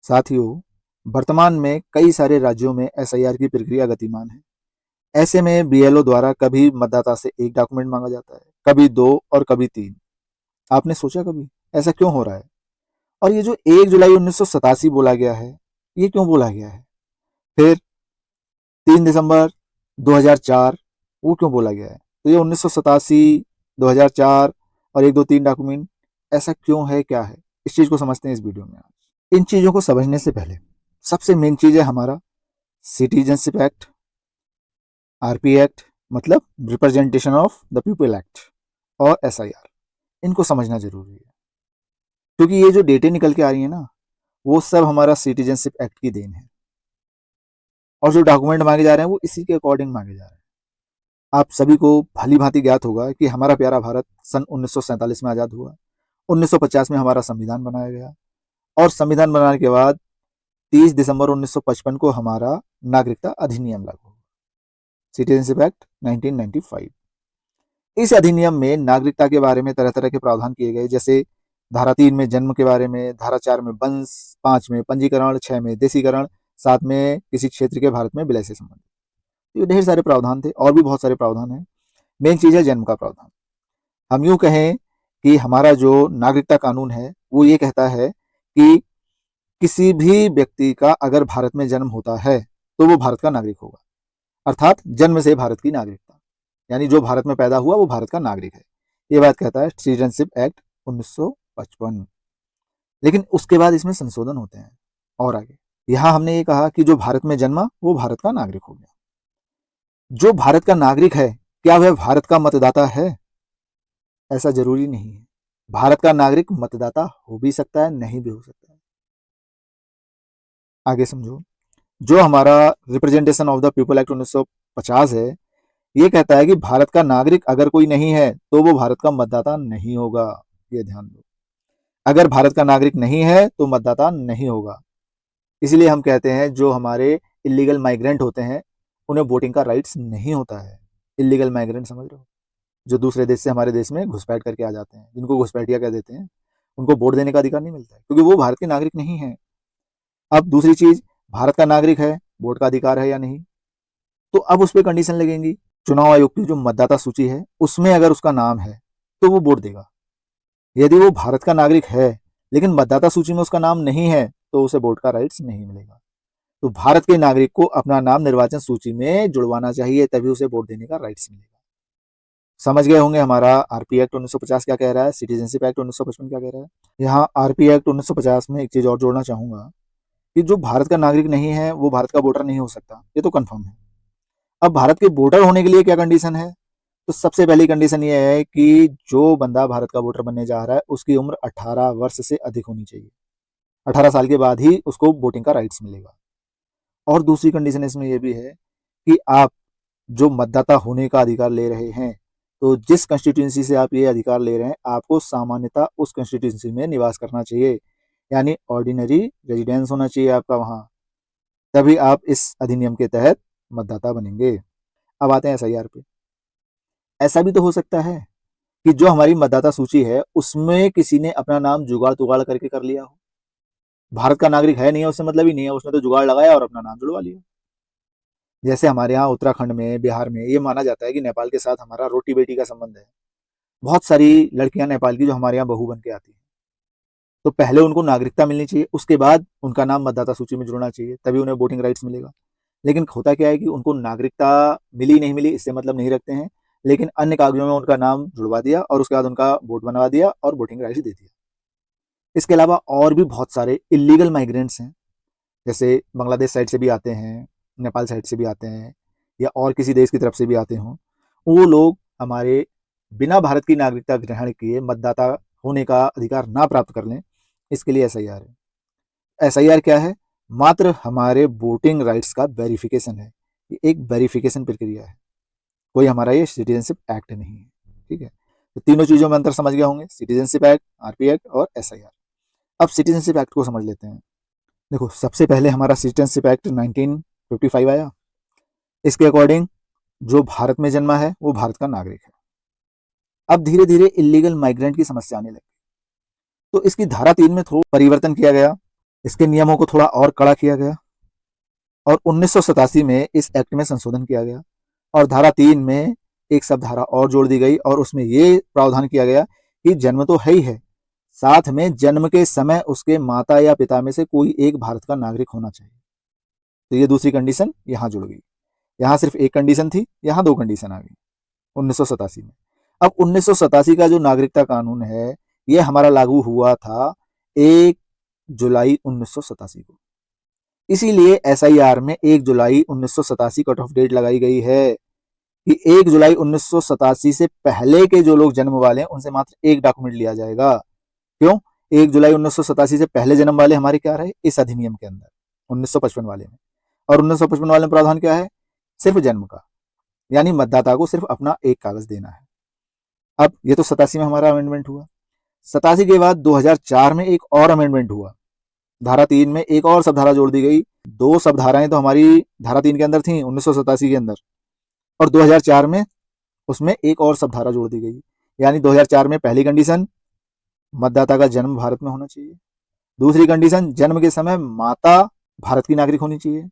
साथियों, वर्तमान में कई सारे राज्यों में एसआईआर की प्रक्रिया गतिमान है। ऐसे में बीएलओ द्वारा कभी मतदाता से 1 डॉक्यूमेंट मांगा जाता है, कभी 2 और कभी 3। आपने सोचा कभी ऐसा क्यों हो रहा है? और ये जो 1 जुलाई 1987 बोला गया है, ये क्यों बोला गया है? फिर 3 दिसंबर 2004 वो क्यों बोला गया है? तो ये 1987, 2004 और 1, 2, 3 डॉक्यूमेंट ऐसा क्यों है, क्या है? इस चीज़ को समझते हैं इस वीडियो में आज। इन चीज़ों को समझने से पहले सबसे मेन चीज़ है हमारा सिटीजनशिप एक्ट, आरपी एक्ट मतलब representation of the people act और एसआईआर। इनको समझना जरूरी है क्योंकि ये जो डेटें निकल के आ रही है ना, वो सब हमारा सिटीजनशिप एक्ट की देन है और जो डॉक्यूमेंट मांगे जा रहे हैं वो इसी के अकॉर्डिंग मांगे जा रहे हैं। आप सभी को भली भांति ज्ञात होगा कि हमारा प्यारा भारत सन 1947 में आज़ाद हुआ। 1950 में हमारा संविधान बनाया गया और संविधान बनाने के बाद 30 दिसंबर 1955 को हमारा नागरिकता अधिनियम लागू हुआ, सिटीजनशिप एक्ट 1995। इस अधिनियम में नागरिकता के बारे में तरह तरह के प्रावधान किए गए, जैसे धारा 3 में जन्म के बारे में, धारा 4 में वंश, 5 में पंजीकरण, 6 में देशीकरण, 7 में किसी क्षेत्र के भारत में विलय से संबंधित। ये ढेर सारे प्रावधान थे और भी बहुत सारे प्रावधान हैं। मेन चीज है जन्म का प्रावधान। हम यूं कहें कि हमारा जो नागरिकता कानून है वो ये कहता है कि किसी भी व्यक्ति का अगर भारत में जन्म होता है तो वो भारत का नागरिक होगा, अर्थात जन्म से भारत की नागरिकता, यानी जो भारत में पैदा हुआ वो भारत का नागरिक है। ये बात कहता है सिटीजनशिप एक्ट 1955। लेकिन उसके बाद इसमें संशोधन होते हैं और आगे यहां हमने ये कहा कि जो भारत में जन्मा वो भारत का नागरिक हो गया। जो भारत का नागरिक है, क्या वह भारत का मतदाता है? ऐसा जरूरी नहीं है। भारत का नागरिक मतदाता हो भी सकता है, नहीं भी हो सकता है। आगे समझो, जो हमारा representation of the people act 1950 है, ये कहता है कि भारत का नागरिक अगर कोई नहीं है तो वो भारत का मतदाता नहीं होगा। ये ध्यान दो, अगर भारत का नागरिक नहीं है तो मतदाता नहीं होगा। इसलिए हम कहते हैं जो हमारे इलीगल माइग्रेंट होते हैं उन्हें वोटिंग का राइट्स नहीं होता है। इलीगल माइग्रेंट समझ रहे हो, जो दूसरे देश से हमारे देश में घुसपैठ करके आ जाते हैं, जिनको घुसपैठिया कह देते हैं, उनको वोट देने का अधिकार नहीं मिलता है क्योंकि वो भारत के नागरिक नहीं है। अब दूसरी चीज, भारत का नागरिक है, वोट का अधिकार है या नहीं, तो अब उस पर कंडीशन लगेंगी। चुनाव आयोग की जो मतदाता सूची है उसमें अगर उसका नाम है तो वो वोट देगा। यदि वो भारत का नागरिक है लेकिन मतदाता सूची में उसका नाम नहीं है तो उसे वोट का राइट्स नहीं मिलेगा। तो भारत के नागरिक को अपना नाम निर्वाचन सूची में जुड़वाना चाहिए, तभी उसे वोट देने का राइट्स मिलेगा। समझ गए होंगे हमारा आरपी एक्ट 1950 क्या कह रहा है, सिटीजनशिप एक्ट 1955 क्या कह रहा है। यहाँ आरपी एक्ट 1950 में एक चीज और जोड़ना चाहूंगा कि जो भारत का नागरिक नहीं है वो भारत का वोटर नहीं हो सकता, ये तो कंफर्म है। अब भारत के वोटर होने के लिए क्या कंडीशन है? तो सबसे पहली कंडीशन ये है कि जो बंदा भारत का वोटर बनने जा रहा है उसकी उम्र 18 वर्ष से अधिक होनी चाहिए। 18 साल के बाद ही उसको वोटिंग का राइट्स मिलेगा। और दूसरी कंडीशन इसमें यह भी है कि आप जो मतदाता होने का अधिकार ले रहे हैं, तो जिस कंस्टिट्यूंसी से आप ये अधिकार ले रहे हैं आपको सामान्यतः उस कंस्टिट्यूंसी में निवास करना चाहिए, यानी ऑर्डिनरी रेजिडेंस होना चाहिए आपका वहां, तभी आप इस अधिनियम के तहत मतदाता बनेंगे। अब आते हैं एसआईआर पे। ऐसा भी तो हो सकता है कि जो हमारी मतदाता सूची है उसमें किसी ने अपना नाम जुगाड़ तुगाड़ करके कर लिया हो। भारत का नागरिक है नहीं है उससे मतलब ही नहीं है, उसने तो जुगाड़ लगाया और अपना नाम जुड़वा लिया। जैसे हमारे यहाँ उत्तराखंड में, बिहार में ये माना जाता है कि नेपाल के साथ हमारा रोटी बेटी का संबंध है। बहुत सारी लड़कियां नेपाल की जो हमारे यहाँ बहू बन के आती हैं, तो पहले उनको नागरिकता मिलनी चाहिए, उसके बाद उनका नाम मतदाता सूची में जुड़ना चाहिए, तभी उन्हें वोटिंग राइट्स मिलेगा। लेकिन होता क्या है कि उनको नागरिकता मिली नहीं मिली इससे मतलब नहीं रखते हैं, लेकिन अन्य कागजों में उनका नाम जुड़वा दिया और उसके बाद उनका वोट बनवा दिया और वोटिंग राइट्स दे दिया। इसके अलावा और भी बहुत सारे इलीगल माइग्रेंट्स हैं, जैसे बांग्लादेश साइड से भी आते हैं, नेपाल साइड से भी आते हैं, या और किसी देश की तरफ से भी आते हों। वो लोग हमारे बिना भारत की नागरिकता ग्रहण किए मतदाता होने का अधिकार ना प्राप्त कर लें, इसके लिए एसआईआर है। एसआईआर क्या है? मात्र हमारे वोटिंग राइट्स का वेरिफिकेशन है। ये एक वेरिफिकेशन प्रक्रिया है, कोई हमारा ये सिटीजनशिप एक्ट नहीं है। ठीक है, तो तीनों चीजों में अंतर समझ गया होंगे, सिटीजनशिप एक्ट, आरपी एक्ट और एसआईआर। अब सिटीजनशिप एक्ट को समझ लेते हैं। देखो, सबसे पहले हमारा सिटीजनशिप एक्ट 1955 आया। इसके अकॉर्डिंग जो भारत में जन्मा है वो भारत का नागरिक है। अब धीरे धीरे इलीगल माइग्रेंट की समस्या आने लगी, तो इसकी धारा 3 में थोड़ा परिवर्तन किया गया। इसके नियमों को थोड़ा और कड़ा किया गया और 1987 में इस एक्ट में संशोधन किया गया और धारा 3 में एक सब धारा और जोड़ दी गई और उसमें ये प्रावधान किया गया कि जन्म तो है ही है, साथ में जन्म के समय उसके माता या पिता में से कोई एक भारत का नागरिक होना चाहिए। तो ये दूसरी कंडीशन यहाँ जुड़ गई। यहाँ सिर्फ एक कंडीशन थी, यहाँ दो कंडीशन आ गई 1987 में। अब 1987 का जो नागरिकता कानून है ये हमारा लागू हुआ था 1 जुलाई 1987 को। इसीलिए एसआईआर में 1 जुलाई 1987 कट ऑफ डेट लगाई गई है कि 1 जुलाई 1987 से पहले के जो लोग जन्म वाले हैं उनसे मात्र एक डॉक्यूमेंट लिया जाएगा। क्यों? 1 जुलाई 1987 से पहले जन्म वाले हमारे क्या रहे इस अधिनियम के अंदर 1955 वाले में, और 1955 वाले में प्रावधान क्या है? सिर्फ जन्म का, यानी मतदाता को सिर्फ अपना एक कागज देना है। अब ये तो 87 में हमारा अमेंडमेंट हुआ। 87 के बाद 2004 में एक और अमेंडमेंट हुआ। धारा 3 में एक और सबधारा जोड़ दी गई। दो सबधाराएं तो हमारी धारा 3 के अंदर थी 1987 के अंदर, और 2004 में उसमें एक और सबधारा जोड़ दी गई। यानी 2004 में पहली कंडीशन मतदाता का जन्म भारत में होना चाहिए, दूसरी कंडीशन जन्म के समय माता भारत की नागरिक होनी चाहिए,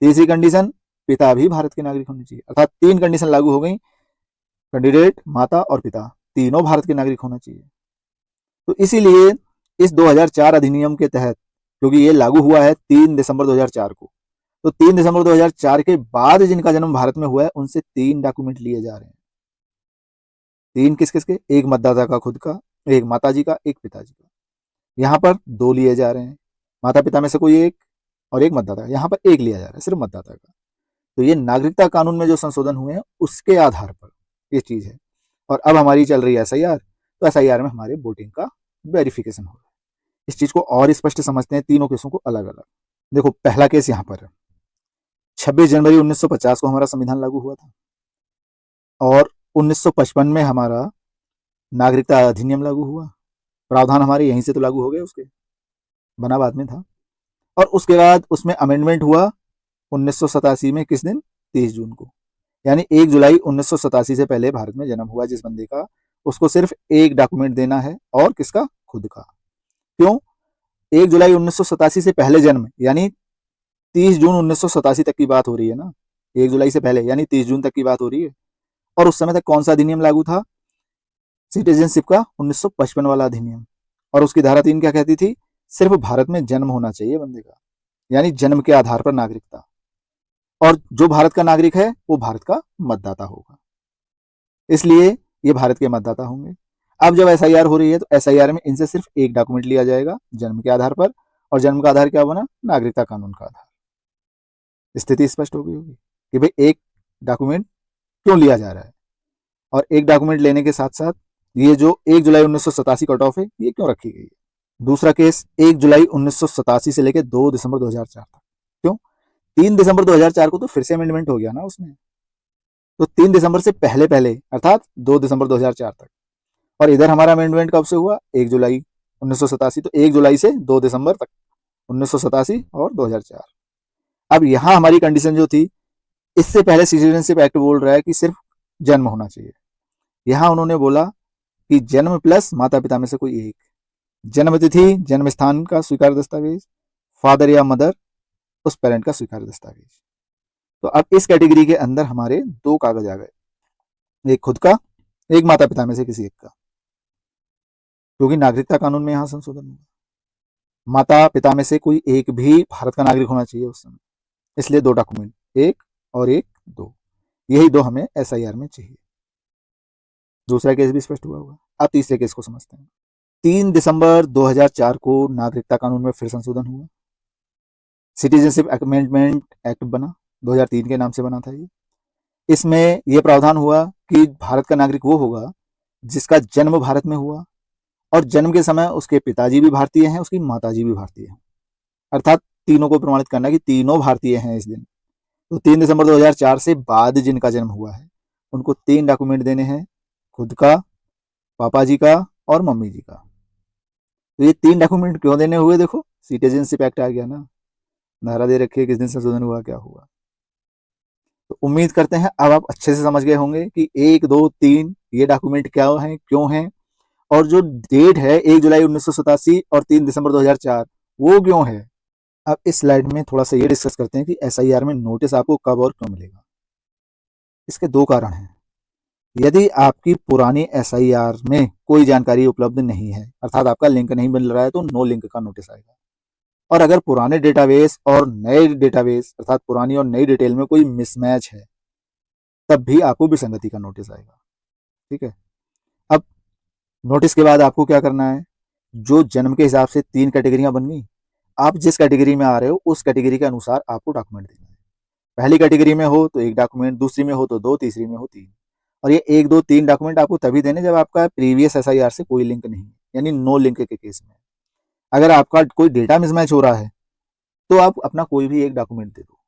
तीसरी कंडीशन पिता भी भारत के नागरिक होने चाहिए। अर्थात 3 कंडीशन लागू हो गई। कैंडिडेट, माता और पिता तीनों भारत के नागरिक होना चाहिए। तो इसीलिए इस 2004 अधिनियम के तहत, क्योंकि ये लागू हुआ है 3 दिसंबर 2004 को, तो 3 दिसंबर 2004 के बाद जिनका जन्म भारत में हुआ है उनसे 3 डॉक्यूमेंट लिए जा रहे हैं। 3 किस किस के? एक मतदाता का खुद का, एक माताजी का, एक पिताजी का। यहाँ पर 2 लिए जा रहे हैं, माता पिता में से कोई एक और एक मतदाता। यहाँ पर एक लिया जा रहा है, सिर्फ मतदाता का। तो ये नागरिकता कानून में जो संशोधन हुए हैं उसके आधार पर ये चीज है। और अब हमारी चल रही है एसआईआर, तो एसआईआर में हमारे वोटिंग का वेरिफिकेशन हो रहा है। इस चीज को और स्पष्ट समझते हैं तीनों केसों को अलग अलग। देखो पहला केस यहाँ पर है, 26 जनवरी 1950 को हमारा संविधान लागू हुआ था और 1955 में हमारा नागरिकता अधिनियम लागू हुआ। प्रावधान हमारे यहीं से तो लागू हो गए, उसके बना बाद में था। और उसके बाद उसमें अमेंडमेंट हुआ 1987 में, किस दिन? 30 जून को। यानी 1 जुलाई 1987 से पहले भारत में जन्म हुआ जिस बंदे का, उसको सिर्फ एक डॉक्यूमेंट देना है, और किसका? खुद का। क्यों? 1 जुलाई 1987 से पहले जन्म, यानी 30 जून 1987 तक की बात हो रही है ना। 1 जुलाई से पहले यानी 30 जून तक की बात हो रही है। और उस समय तक कौन सा अधिनियम लागू था? सिटीजनशिप का 1955 वाला अधिनियम। और उसकी धारा 3 क्या कहती थी? सिर्फ भारत में जन्म होना चाहिए बंदे का, यानी जन्म के आधार पर नागरिकता। और जो भारत का नागरिक है वो भारत का मतदाता होगा, इसलिए ये भारत के मतदाता होंगे। अब जब एसआईआर हो रही है तो एसआईआर में इनसे सिर्फ एक डॉक्यूमेंट लिया जाएगा जन्म के आधार पर, और जन्म का आधार क्या बना? नागरिकता कानून का आधार। स्थिति स्पष्ट हो गई होगी कि भाई एक डॉक्यूमेंट क्यों लिया जा रहा है, और एक डॉक्यूमेंट लेने के साथ साथ ये जो 1 जुलाई 1987 कट ऑफ है ये क्यों रखी गई है। दूसरा केस 1 जुलाई 1987 से लेकर 2 दिसंबर 2004 तक। क्यों? 3 दिसंबर 2004 को तो फिर से अमेंडमेंट हो गया ना उसमें, तो 3 दिसंबर से पहले पहले अर्थात 2 दिसंबर 2004 तक। और इधर हमारा अमेंडमेंट कब से हुआ? 1 जुलाई 1987। तो 1 जुलाई से 2 दिसंबर तक 1987 और 2004। अब यहाँ हमारी कंडीशन जो थी, इससे पहले सिटीजनशिप एक्ट बोल रहा है कि सिर्फ जन्म होना चाहिए। यहाँ उन्होंने बोला कि जन्म प्लस माता पिता में से कोई एक, जन्म तिथि, जन्म स्थान का स्वीकार दस्तावेज, फादर या मदर उस पेरेंट का स्वीकार दस्तावेज। तो अब इस कैटेगरी के अंदर हमारे 2 कागज आ गए, एक खुद का, एक माता पिता में से किसी एक का, क्योंकि नागरिकता कानून में यहां संशोधन हुआ। माता पिता में से कोई एक भी भारत का नागरिक होना चाहिए उस समय, इसलिए 2 डॉक्यूमेंट, एक और एक 2, यही 2 हमें एसआईआर में चाहिए। दूसरा केस भी स्पष्ट हुआ होगा। अब तीसरे केस को समझते हैं। 3 दिसंबर 2004 को नागरिकता कानून में फिर संशोधन हुआ। सिटीजनशिप अमेंडमेंट एक्ट बना, 2003 के नाम से बना था ये। इसमें यह प्रावधान हुआ कि भारत का नागरिक वो होगा जिसका जन्म भारत में हुआ और जन्म के समय उसके पिताजी भी भारतीय हैं, उसकी माताजी भी भारतीय हैं, अर्थात तीनों को प्रमाणित करना कि तीनों भारतीय हैं इस दिन। तो 3 दिसंबर 2004 से बाद जिनका जन्म हुआ है उनको 3 डॉक्यूमेंट देने हैं, खुद का, पापा जी का और मम्मी जी का। तो ये 3 डॉक्यूमेंट क्यों देने हुए? देखो सिटीजनशिप एक्ट आ गया ना, धारा दे रखी है किस दिन संशोधन हुआ, क्या हुआ। तो उम्मीद करते हैं अब आप अच्छे से समझ गए होंगे कि 1, 2, 3 ये डॉक्यूमेंट क्या हैं, क्यों हैं, और जो डेट है 1 जुलाई 1987 और 3 दिसंबर 2004 वो क्यों है? अब इस स्लाइड में थोड़ा सा ये डिस्कस करते हैं कि एसआईआर में नोटिस आपको कब और क्यों मिलेगा। इसके 2 कारण हैं। यदि आपकी पुरानी एसआईआर में कोई जानकारी उपलब्ध नहीं है, अर्थात आपका लिंक नहीं मिल रहा है, तो नो लिंक का नोटिस आएगा। और अगर पुराने डेटाबेस और नए डेटाबेस अर्थात पुरानी और नई डिटेल में कोई मिसमैच है, तब भी आपको विसंगति का नोटिस आएगा। ठीक है। अब नोटिस के बाद आपको क्या करना है? जो जन्म के हिसाब से 3 कैटेगरियां बन गई, आप जिस कैटेगरी में आ रहे हो उस कैटेगरी के अनुसार आपको डॉक्यूमेंट देना है। पहली कैटेगरी में हो तो 1 डॉक्यूमेंट, दूसरी में हो तो 2, तीसरी में हो 3। और ये 1, 2, 3 डॉक्यूमेंट आपको तभी देने जब आपका प्रीवियस एसआईआर से कोई लिंक नहीं है, यानी नो लिंक के केस में। अगर आपका कोई डेटा मिसमैच हो रहा है, तो आप अपना कोई भी एक डॉक्यूमेंट दे दो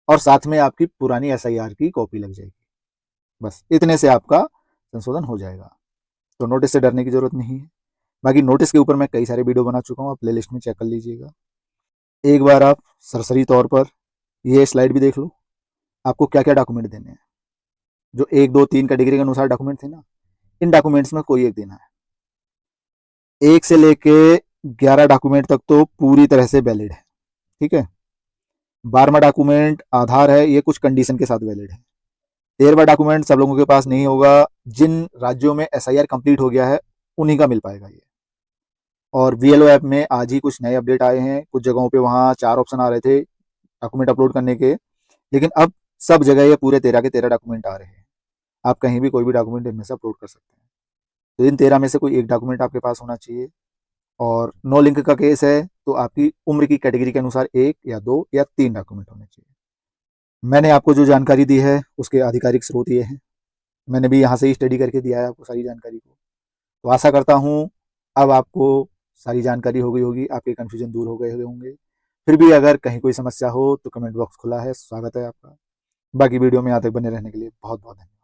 और साथ में आपकी पुरानी एसआईआर की कॉपी लग जाएगी। बस इतने से आपका संशोधन हो जाएगा। तो नोटिस से डरने की जरूरत नहीं है। बाकी नोटिस के ऊपर मैं कई सारे वीडियो बना चुका हूँ, आप प्ले लिस्ट में चेक कर लीजिएगा। एक बार आप सरसरी तौर पर ये स्लाइड भी देख लो, आपको क्या क्या डॉक्यूमेंट देने हैं। जो 1, 2, 3 कैटेगरी के अनुसार डॉक्यूमेंट थे ना, इन डॉक्यूमेंट्स में कोई एक देना है। 1 से लेके 11 डॉक्यूमेंट तक तो पूरी तरह से वैलिड है। ठीक है। 12वां डॉक्यूमेंट आधार है, ये कुछ कंडीशन के साथ वैलिड है। 13वां डॉक्यूमेंट सब लोगों के पास नहीं होगा, जिन राज्यों में एसआईआर कंप्लीट हो गया है उन्हीं का मिल पाएगा ये। और वीएलओ ऐप में आज ही कुछ नए अपडेट आए हैं। कुछ जगहों पे वहाँ 4 ऑप्शन आ रहे थे डॉक्यूमेंट अपलोड करने के, लेकिन अब सब जगह ये पूरे 13 के 13 डॉक्यूमेंट आ रहे हैं। आप कहीं भी कोई भी डॉक्यूमेंट इनमें से अपलोड कर सकते हैं। तो इन 13 में से कोई एक डॉक्यूमेंट आपके पास होना चाहिए। और नो लिंक का केस है तो आपकी उम्र की कैटेगरी के अनुसार 1 या 2 या 3 डॉक्यूमेंट होने चाहिए। मैंने आपको जो जानकारी दी है उसके आधिकारिक स्रोत ये हैं। मैंने भी यहाँ से ही स्टडी करके दिया है आपको सारी जानकारी को। तो आशा करता हूँ अब आपको सारी जानकारी हो गई होगी, आपके कन्फ्यूजन दूर हो गए होंगे। फिर भी अगर कहीं कोई समस्या हो तो कमेंट बॉक्स खुला है, स्वागत है आपका। बाकी वीडियो में यहाँ तक बने रहने के लिए बहुत बहुत धन्यवाद।